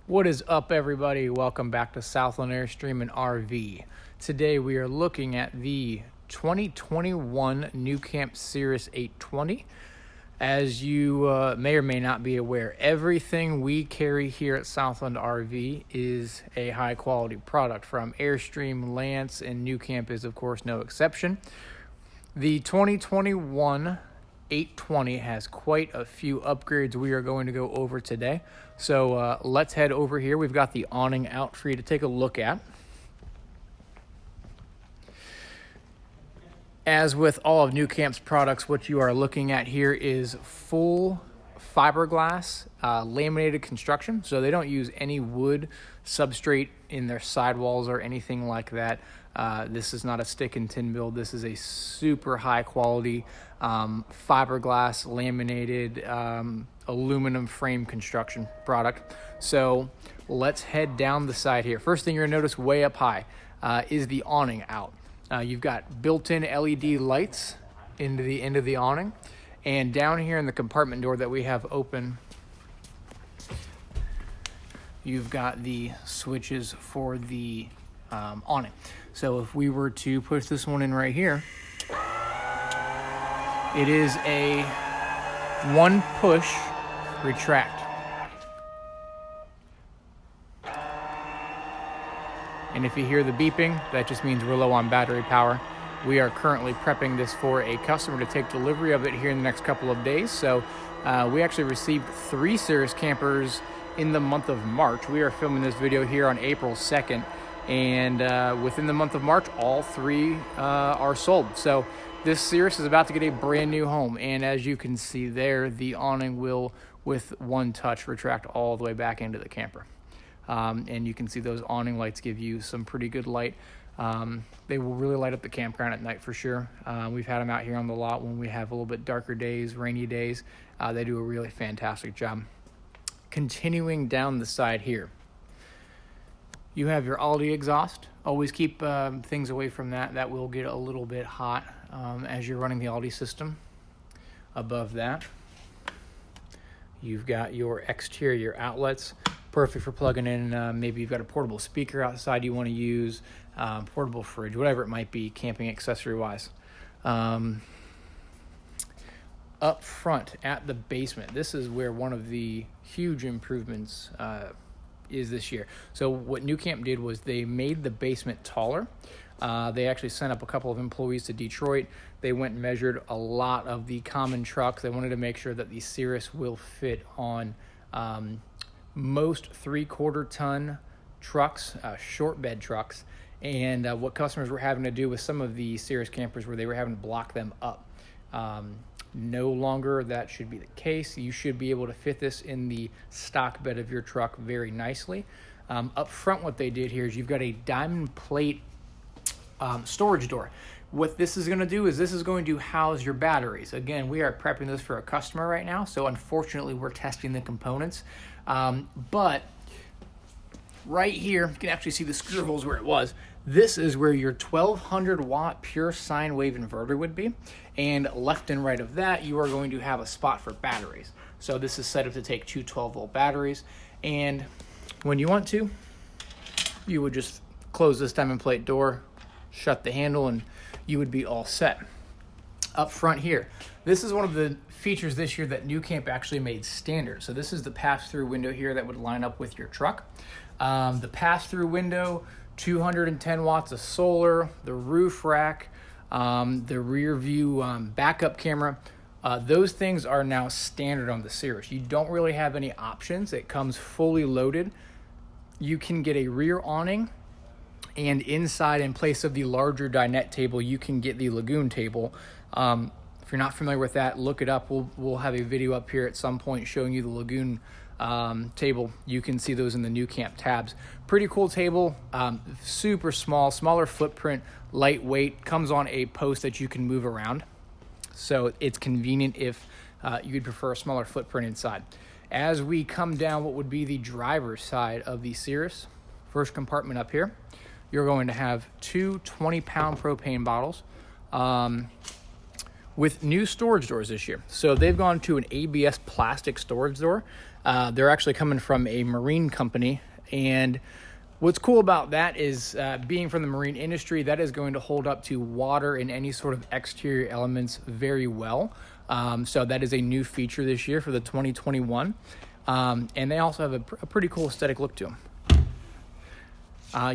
What is up, everybody? Welcome back to Southland Airstream and RV. Today we are looking at the 2021 NuCamp Cirrus 820. As you may or may not be aware, everything we carry here at Southland RV is a high quality product from Airstream, Lance, and NuCamp is of course no exception. The 2021 820 has quite a few upgrades we are going to go over today. So let's head over here. We've got the awning out for you to take a look at. As with all of NuCamp's products, what you are looking at here is full fiberglass laminated construction. So they don't use any wood substrate in their sidewalls or anything like that. This is not a stick and tin build. This is a super high quality fiberglass laminated aluminum frame construction product. So let's head down the side here. First thing you're gonna notice way up high is the awning out. You've got built-in LED lights into the end of the awning, and down here in the compartment door that we have open, you've got the switches for the awning. So if we were to push this one in right here, it is a one push retract. And if you hear the beeping, that just means we're low on battery power. We are currently prepping this for a customer to take delivery of it here in the next couple of days. So we actually received 3 Cirrus campers in the month of March. We are filming this video here on April 2nd. And within the month of March, all 3 are sold. So this Cirrus is about to get a brand new home. And as you can see there, the awning will, with one touch, retract all the way back into the camper. And you can see those awning lights give you some pretty good light. They will really light up the campground at night for sure. We've had them out here on the lot when we have a little bit darker days, rainy days. They do a really fantastic job. Continuing down the side here, you have your Aldi exhaust. Always keep things away from that. That will get a little bit hot as you're running the Aldi system. Above that, you've got your exterior outlets. Perfect for plugging in. Maybe you've got a portable speaker outside you want to use, portable fridge, whatever it might be, camping accessory wise. Up front at the basement, this is where one of the huge improvements is this year. So what NuCamp did was they made the basement taller. They actually sent up a couple of employees to Detroit. They went and measured a lot of the common trucks. They wanted to make sure that the Cirrus will fit on most 3/4 ton trucks, short bed trucks. And what customers were having to do with some of the Cirrus campers where they were having to block them up. No longer that should be the case. You should be able to fit this in the stock bed of your truck very nicely. Up front, what they did here is you've got a diamond plate storage door. What this is going to do is this is going to house your batteries. Again, we are prepping this for a customer right now, so unfortunately we're testing the components. But right here, you can actually see the screw holes where it was. This is where your 1200 watt pure sine wave inverter would be. And left and right of that, you are going to have a spot for batteries. So this is set up to take 2 12-volt batteries. And when you want to, you would just close this diamond plate door, shut the handle, and you would be all set. Up front here, this is one of the features this year that NuCamp actually made standard. So this is the pass-through window here that would line up with your truck. The pass-through window, 210 watts of solar, the roof rack, the rear view backup camera. Those things are now standard on the Cirrus. You don't really have any options. It comes fully loaded. You can get a rear awning, and inside, in place of the larger dinette table, you can get the Lagoon table. If you're not familiar with that, look it up. We'll have a video up here at some point showing you the Lagoon table. You can see those in the NuCamp tabs. Pretty cool table, super small, smaller footprint, lightweight, comes on a post that you can move around. So it's convenient if you'd prefer a smaller footprint inside. As we come down what would be the driver's side of the Cirrus, first compartment up here, you're going to have 2 20-pound propane bottles. with new storage doors this year. So they've gone to an ABS plastic storage door. They're actually coming from a marine company, and what's cool about that is being from the marine industry, that is going to hold up to water and any sort of exterior elements very well. So that is a new feature this year for the 2021. And they also have a pretty cool aesthetic look to them.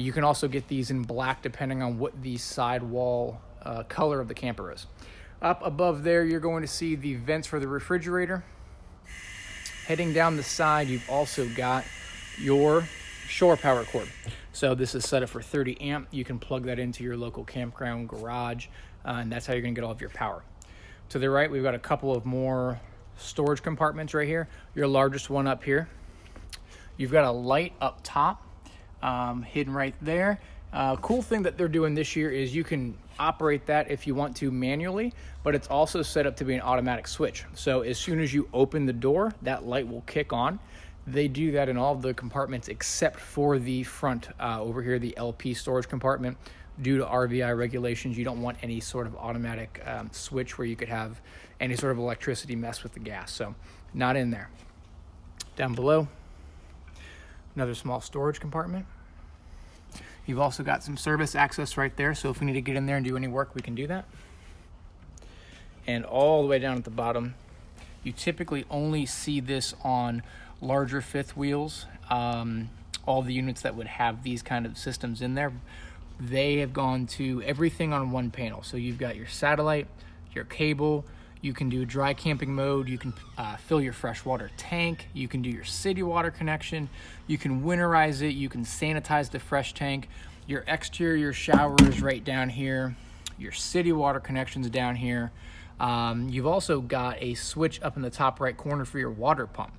You can also get these in black depending on what the sidewall color of the camper is. Up above there, you're going to see the vents for the refrigerator. Heading down the side, you've also got your shore power cord. So this is set up for 30 amp. You can plug that into your local campground garage, and that's how you're going to get all of your power. To the right, we've got a couple of more storage compartments right here. Your largest one up here. You've got a light up top, hidden right there. Cool thing that they're doing this year is you can operate that if you want to manually, but it's also set up to be an automatic switch. So as soon as you open the door, that light will kick on. They do that in all of the compartments except for the front over here, the LP storage compartment. Due to RVI regulations, you don't want any sort of automatic switch where you could have any sort of electricity mess with the gas. So not in there. Down below, another small storage compartment. You've also got some service access right there, so if we need to get in there and do any work, we can do that. And all the way down at the bottom, you typically only see this on larger fifth wheels. All the units that would have these kind of systems in there, they have gone to everything on one panel. So you've got your satellite, your cable, you can do dry camping mode, you can fill your freshwater tank, you can do your city water connection, you can winterize it, you can sanitize the fresh tank, your exterior showers right down here, your city water connections down here. You've also got a switch up in the top right corner for your water pump.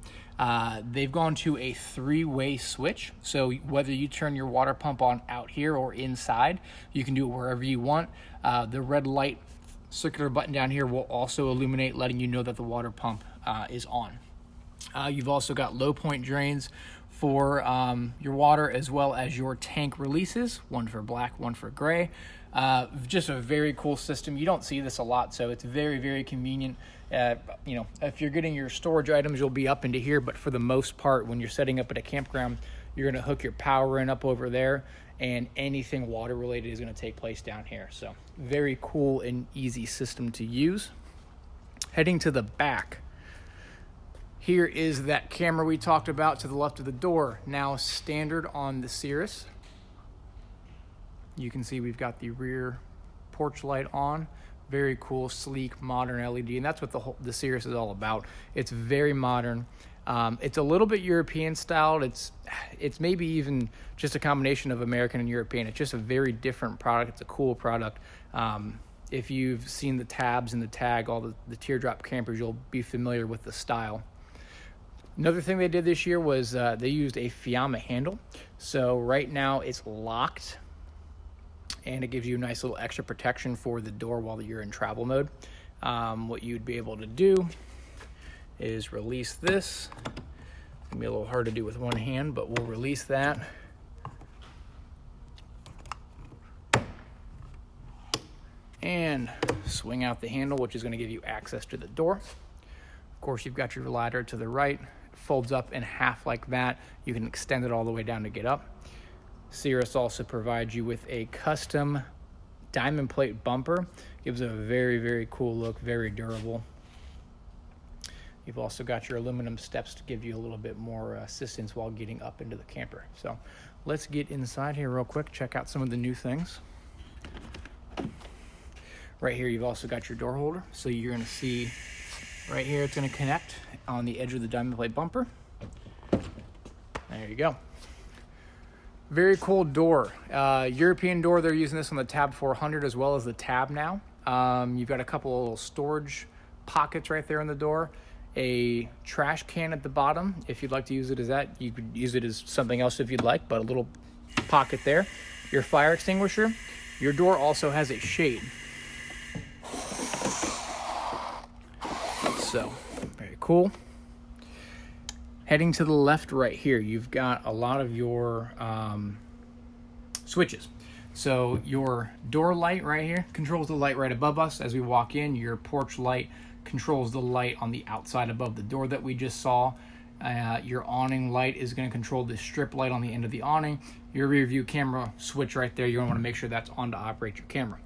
They've gone to a 3-way switch, so whether you turn your water pump on out here or inside, you can do it wherever you want. The red light circular button down here will also illuminate, letting you know that the water pump is on. You've also got low point drains for your water, as well as your tank releases, one for black, one for gray. Just a very cool system. You don't see this a lot, so it's very, very convenient. If you're getting your storage items, you'll be up into here, but for the most part, when you're setting up at a campground, you're going to hook your power in up over there, and anything water related is going to take place down here. So very cool and easy system to use. Heading to the back, here is that camera we talked about to the left of the door, now standard on the Cirrus. You can see we've got the rear porch light on. Very cool, sleek, modern LED, and that's what the Cirrus is all about. It's very modern. It's a little bit European styled. It's maybe even just a combination of American and European. It's just a very different product. It's a cool product. If you've seen the tabs and the tag, all the teardrop campers, you'll be familiar with the style. Another thing they did this year was they used a Fiamma handle. So right now it's locked, and it gives you a nice little extra protection for the door while you're in travel mode. What you'd be able to do is release this. It's gonna be a little hard to do with one hand, but we'll release that. And swing out the handle, which is gonna give you access to the door. Of course, you've got your ladder to the right. It folds up in half like that. You can extend it all the way down to get up. Cirrus also provides you with a custom diamond plate bumper. Gives a very, very cool look, very durable. You've also got your aluminum steps to give you a little bit more assistance while getting up into the camper. So let's get inside here real quick, check out some of the new things. Right here, you've also got your door holder. So you're gonna see right here, it's gonna connect on the edge of the diamond plate bumper. There you go. Very cool door. European door, they're using this on the Tab 400 as well as the Tab now. You've got a couple of little storage pockets right there in the door. A trash can at the bottom. If you'd like to use it as that, you could use it as something else if you'd like, but a little pocket there. Your fire extinguisher. Your door also has a shade. So, very cool. Heading to the left right here, you've got a lot of your switches. So your door light right here controls the light right above us as we walk in. Your porch light controls the light on the outside above the door that we just saw. Your awning light is going to control the strip light on the end of the awning. Your rear view camera switch right there, you're going to want to make sure that's on to operate your camera.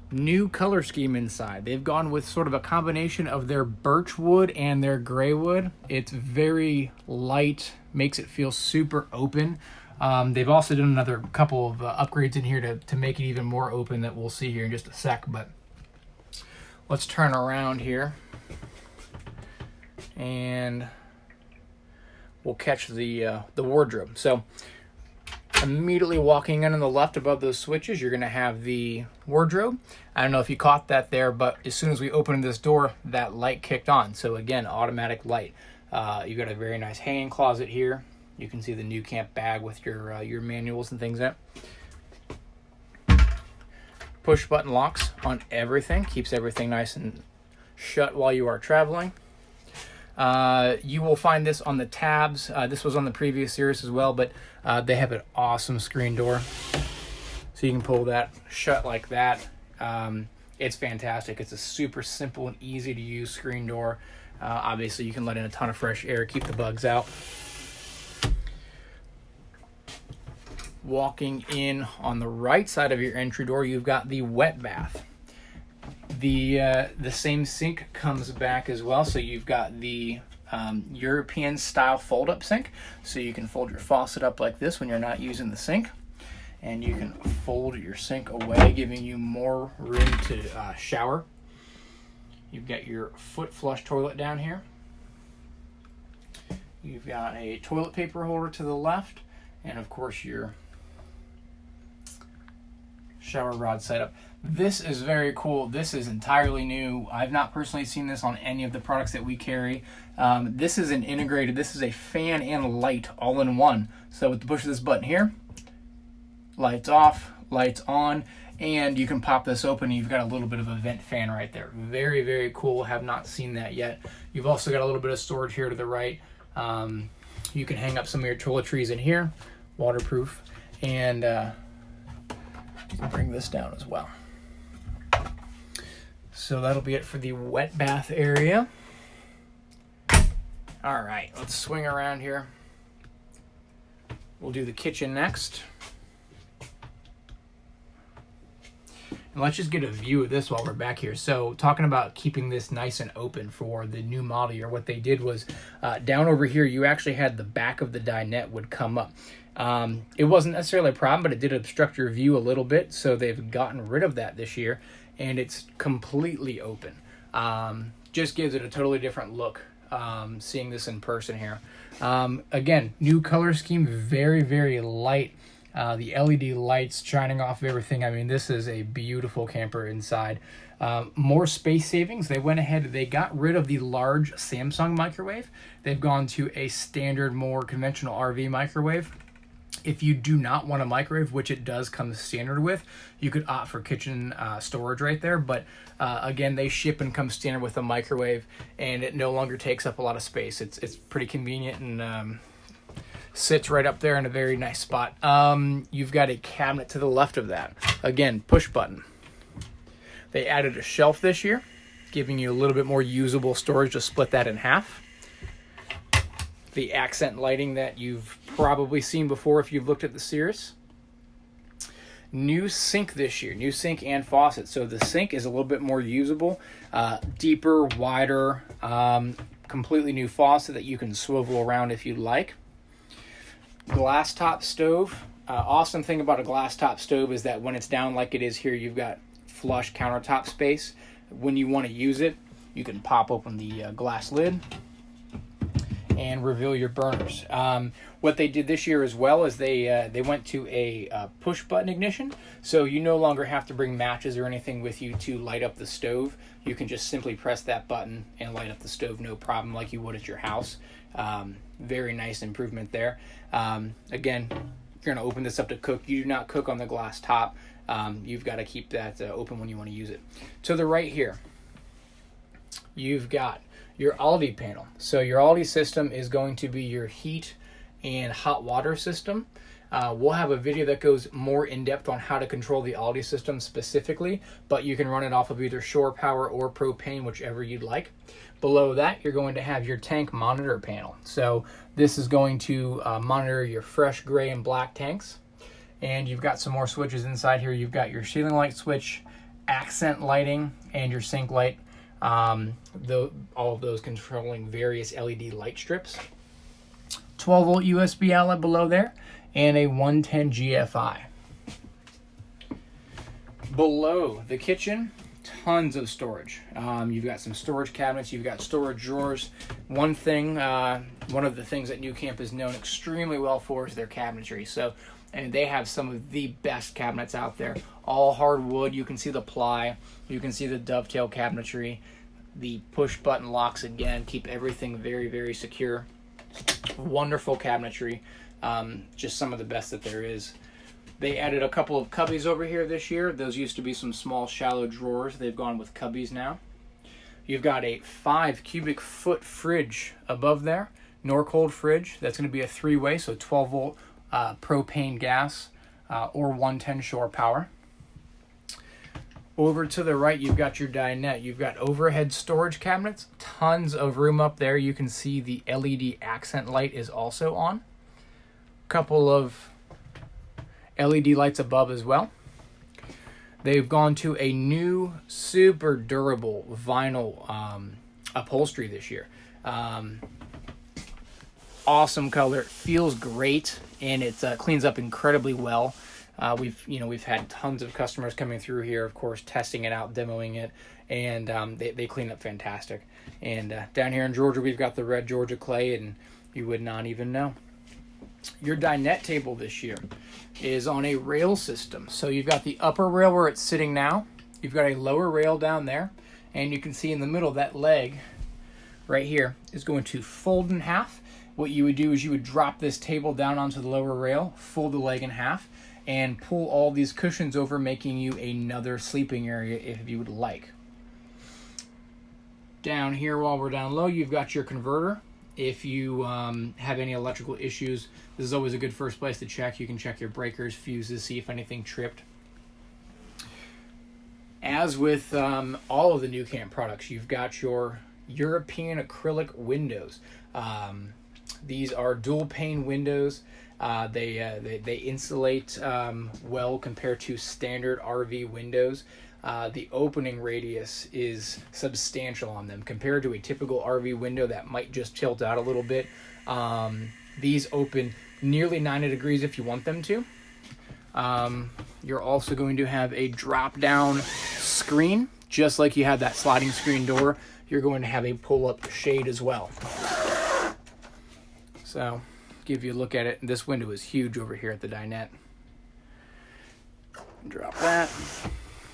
New color scheme inside. They've gone with sort of a combination of their birch wood and their gray wood. It's very light, makes it feel super open. They've also done another couple of upgrades in here to make it even more open that we'll see here in just a sec. But let's turn around here and we'll catch the wardrobe. So immediately walking in on the left above those switches, you're going to have the wardrobe. I don't know if you caught that there, but as soon as we opened this door, that light kicked on. So again, automatic light. You've got a very nice hanging closet here. You can see the NuCamp bag with your manuals and things in it. Push button locks on everything. Keeps everything nice and shut while you are traveling. You will find this on the tabs. This was on the previous Cirrus as well, but they have an awesome screen door. So you can pull that shut like that. It's fantastic. It's a super simple and easy to use screen door. Obviously, you can let in a ton of fresh air, keep the bugs out. Walking in on the right side of your entry door, you've got the wet bath. The same sink comes back as well, so you've got the European style fold-up sink, so you can fold your faucet up like this when you're not using the sink, and you can fold your sink away, giving you more room to shower. You've got your foot flush toilet down here. You've got a toilet paper holder to the left, and of course your shower rod setup. This is very cool. This is entirely new. I've not personally seen this on any of the products that we carry. This is an integrated, this is a fan and light all in one. So with the push of this button here, lights off, lights on, and you can pop this open and you've got a little bit of a vent fan right there. Very, very cool. Have not seen that yet. You've also got a little bit of storage here to the right. You can hang up some of your toiletries in here, waterproof, and you can bring this down as well. So that'll be it for the wet bath area. All right, let's swing around here. We'll do the kitchen next. And let's just get a view of this while we're back here. So talking about keeping this nice and open for the new model year, what they did was down over here, you actually had the back of the dinette would come up. It wasn't necessarily a problem, but it did obstruct your view a little bit. So they've gotten rid of that this year, and it's completely open. Just gives it a totally different look, seeing this in person here. Again, new color scheme, very, very light. The LED lights shining off of everything. I mean, this is a beautiful camper inside. More space savings. They went ahead, they got rid of the large Samsung microwave. They've gone to a standard, more conventional RV microwave. If you do not want a microwave, which it does come standard with, you could opt for kitchen storage right there. But again, they ship and come standard with a microwave, and it no longer takes up a lot of space. It's pretty convenient and sits right up there in a very nice spot. You've got a cabinet to the left of that. Again, push button. They added a shelf this year, giving you a little bit more usable storage to split that in half. The accent lighting that you've probably seen before if you've looked at the Cirrus. New sink this year, new sink and faucet. So the sink is a little bit more usable, deeper, wider, completely new faucet that you can swivel around if you'd like. Glass top stove. Awesome thing about a glass top stove is that when it's down like it is here, you've got flush countertop space. When you want to use it, you can pop open the glass lid and reveal your burners. What they did this year as well is they went to a push button ignition, so you no longer have to bring matches or anything with you to light up the stove. You can just simply press that button and light up the stove, no problem, like you would at your house. Very nice improvement there. Again, you're going to open this up to cook. You do not cook on the glass top. You've got to keep that open when you want to use it. To the right here, you've got your Aldi panel. So your Aldi system is going to be your heat and hot water system. We'll have a video that goes more in depth on how to control the Aldi system specifically, but you can run it off of either shore power or propane, whichever you'd like. Below that, you're going to have your tank monitor panel. So this is going to monitor your fresh gray and black tanks. And you've got some more switches inside here. You've got your ceiling light switch, accent lighting, and your sink light. All of those controlling various LED light strips. 12-volt USB outlet below there, and a 110 GFI. Below the kitchen, tons of storage. You've got some storage cabinets, you've got storage drawers. One of the things that NuCamp is known extremely well for is their cabinetry. And they have some of the best cabinets out there. All hardwood. You can see the ply. You can see the dovetail cabinetry. The push button locks again keep everything very, very secure. Wonderful cabinetry. Just some of the best that there is. They added a couple of cubbies over here this year. Those used to be some small shallow drawers. They've gone with cubbies now. You've got a 5 cubic foot fridge above there. Norcold fridge. That's going to be a 3-way, so 12-volt propane gas or 110 shore power. Over to the right, you've got your dinette. You've got overhead storage cabinets. Tons of room up there. You can see the LED accent light is also on. Couple of LED lights above as well. They've gone to a new super durable vinyl upholstery this year. Awesome color, feels great, and it cleans up incredibly well. We've had tons of customers coming through here, of course, testing it out, demoing it, and they clean up fantastic. And down here in Georgia, we've got the red Georgia clay, and you would not even know. Your dinette table this year is on a rail system. So you've got the upper rail where it's sitting now. You've got a lower rail down there, and you can see in the middle that leg right here is going to fold in half. What you would do is you would drop this table down onto the lower rail, fold the leg in half, and pull all these cushions over, making you another sleeping area if you would like. Down here, while we're down low, you've got your converter. If you have any electrical issues, this is always a good first place to check. You can check your breakers, fuses, see if anything tripped. As with all of the NuCamp products, you've got your European acrylic windows. These are dual pane windows. They insulate well compared to standard RV windows. The opening radius is substantial on them compared to a typical RV window that might just tilt out a little bit. These open nearly 90 degrees if you want them to. You're also going to have a drop down screen, just like you had that sliding screen door. You're going to have a pull up shade as well. So give you a look at it. This window is huge over here at the dinette. Drop that.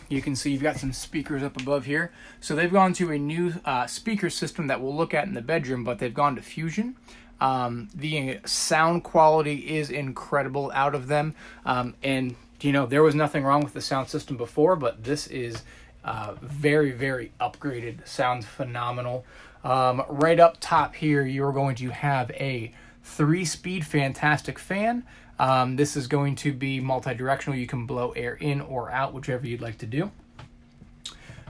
You can see you've got some speakers up above here. So they've gone to a new speaker system that we'll look at in the bedroom, but they've gone to Fusion. The sound quality is incredible out of them. And, there was nothing wrong with the sound system before, but this is very, very upgraded. Sounds phenomenal. Right up top here, you're going to have a 3-speed fantastic fan. This is going to be multi-directional. You can blow air in or out, whichever you'd like to do.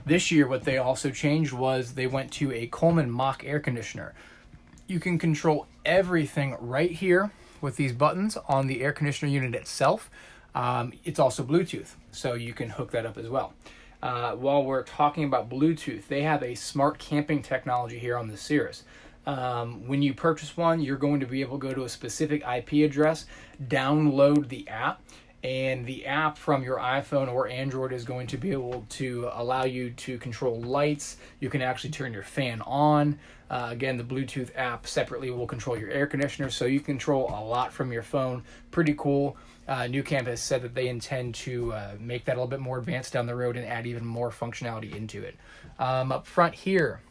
This year, what they also changed was they went to a Coleman Mach air conditioner. You can control everything right here with these buttons on the air conditioner unit itself. It's also Bluetooth, so you can hook that up as well. While we're talking about Bluetooth, they have a smart camping technology here on the Cirrus. When you purchase one, you're going to be able to go to a specific IP address, download the app, and the app from your iPhone or Android is going to be able to allow you to control lights. You can actually turn your fan on. Again, the Bluetooth app separately will control your air conditioner, so you control a lot from your phone. Pretty cool. NuCamp has said that they intend to make that a little bit more advanced down the road and add even more functionality into it. Up front here,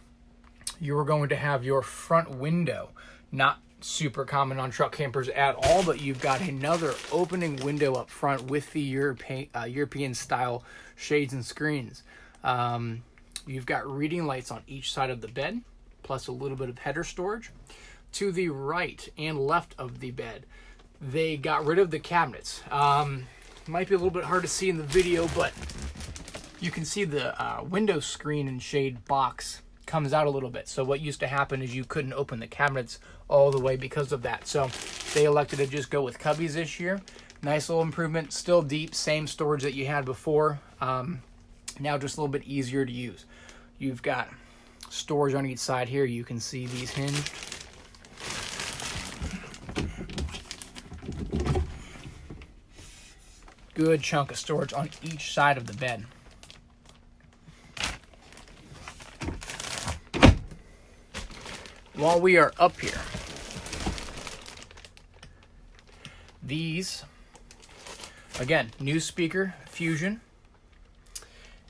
you're going to have your front window. Not super common on truck campers at all, but you've got another opening window up front with the European style shades and screens. You've got reading lights on each side of the bed, plus a little bit of header storage. to the right and left of the bed, they got rid of the cabinets. Might be a little bit hard to see in the video, but you can see the window screen and shade box comes out a little bit. So what used to happen is you couldn't open the cabinets all the way because of that. So they elected to just go with cubbies this year. Nice little improvement, still deep, same storage that you had before. Now just a little bit easier to use. You've got storage on each side here. You can see these hinged. Good chunk of storage on each side of the bed. While we are up here, these, again, new speaker fusion,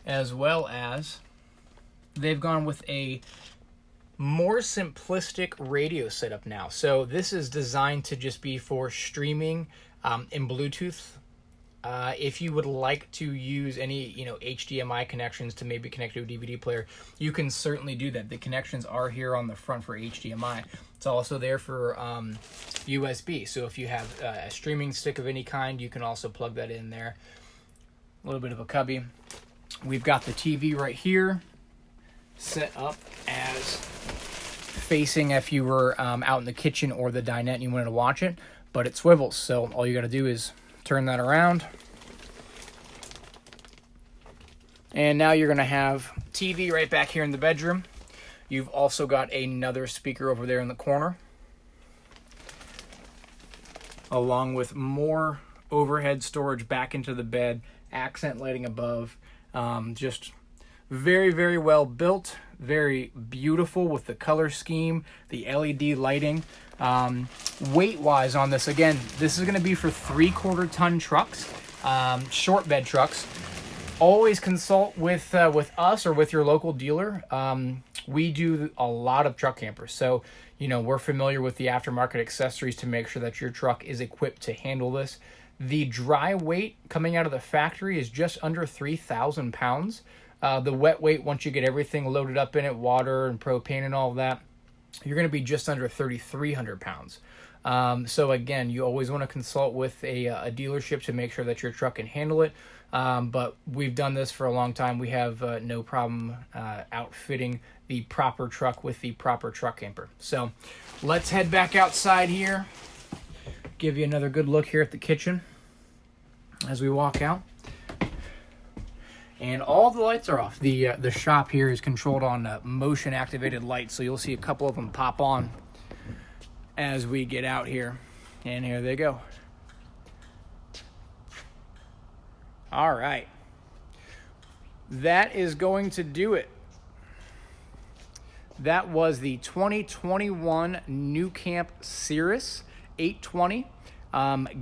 as well as they've gone with a more simplistic radio setup now. So this is designed to just be for streaming in Bluetooth. If you would like to use any, HDMI connections to maybe connect to a DVD player, you can certainly do that. The connections are here on the front for HDMI. It's also there for USB. So if you have a streaming stick of any kind, you can also plug that in there. A little bit of a cubby. We've got the TV right here set up as facing if you were out in the kitchen or the dinette and you wanted to watch it, but it swivels. So all you got to do is turn that around. And now you're going to have TV right back here in the bedroom. You've also got another speaker over there in the corner, along with more overhead storage back into the bed, accent lighting above. Just very, very well built, very beautiful with the color scheme, the LED lighting. Weight-wise on this, again, this is going to be for 3/4 ton trucks, short bed trucks. Always consult with us or with your local dealer. We do a lot of truck campers, so we're familiar with the aftermarket accessories to make sure that your truck is equipped to handle this. The dry weight coming out of the factory is just under 3,000 pounds. The wet weight, once you get everything loaded up in it, water and propane and all of that, you're going to be just under 3,300 pounds. So again, you always want to consult with a dealership to make sure that your truck can handle it. But we've done this for a long time. We have no problem outfitting the proper truck with the proper truck camper. So let's head back outside here. Give you another good look here at the kitchen as we walk out. And all the lights are off. The shop here is controlled on motion activated lights, so you'll see a couple of them pop on as we get out here. And here they go. All right. That is going to do it. That was the 2021 NuCamp Cirrus 820.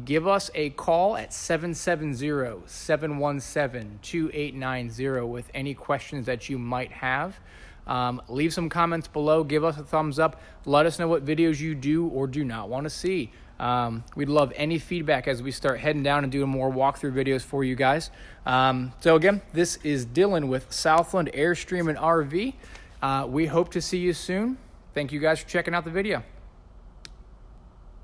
Give us a call at 770-717-2890 with any questions that you might have. Leave some comments below. Give us a thumbs up. Let us know what videos you do or do not want to see. We'd love any feedback as we start heading down and doing more walkthrough videos for you guys. So again, this is Dylan with Southland Airstream and RV. We hope to see you soon. Thank you guys for checking out the video.